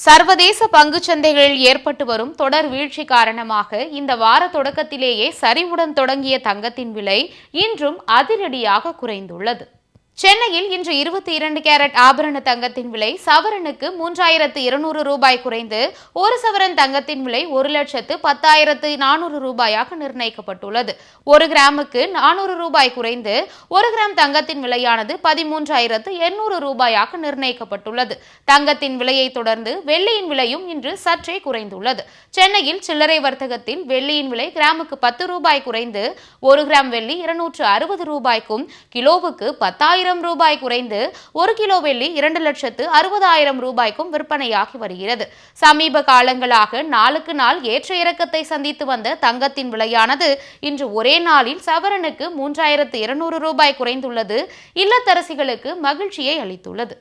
சர்வதேச பங்குச் சந்தைகளில் ஏற்பட்டு வரும் தொடர் வீழ்ச்சி காரணமாக இந்த வார தொடக்கத்திலேயே சரிவுடன் தொடங்கிய தங்கத்தின் விலை இன்றும் அதிரடியாக குறைந்துள்ளது. சென்னையில் இன்று 22 கேரட் ஆபரண தங்கத்தின் விலை சவரனுக்கு 3200 ரூபாய் குறைந்து ஒரு சவரன் தங்கத்தின் விலை 1,10,400 ரூபாயாக நிர்ணயிக்கப்பட்டுள்ளது. ஒரு கிராமுக்கு 400 ரூபாய் குறைந்து ஒரு கிராம் தங்கத்தின் விலையானது 13,800 ரூபாயாக நிர்ணயிக்கப்பட்டுள்ளது. தங்கத்தின் விலையை தொடர்ந்து வெள்ளியின் விலையும் இன்று சற்றே குறைந்துள்ளது. சென்னையில் சில்லறை வர்த்தகத்தில் வெள்ளியின் விலை கிராமுக்கு 10 ரூபாய் குறைந்து ஒரு கிராம் வெள்ளி 260 ரூபாய்க்கும் கிலோவுக்கு 10,000 ரூபாய் குறைந்து ஒரு கிலோ வெள்ளி 2,60,000 ரூபாய்க்கும் விற்பனையாகி வருகிறது. சமீப காலங்களாக நாளுக்கு நாள் ஏற்ற இறக்கத்தை சந்தித்து வந்த தங்கத்தின் விலையானது இன்று ஒரே நாளில் சவரனுக்கு 3,200 ரூபாய் குறைந்துள்ளது இல்லத்தரசிகளுக்கு மகிழ்ச்சியை அளித்துள்ளது.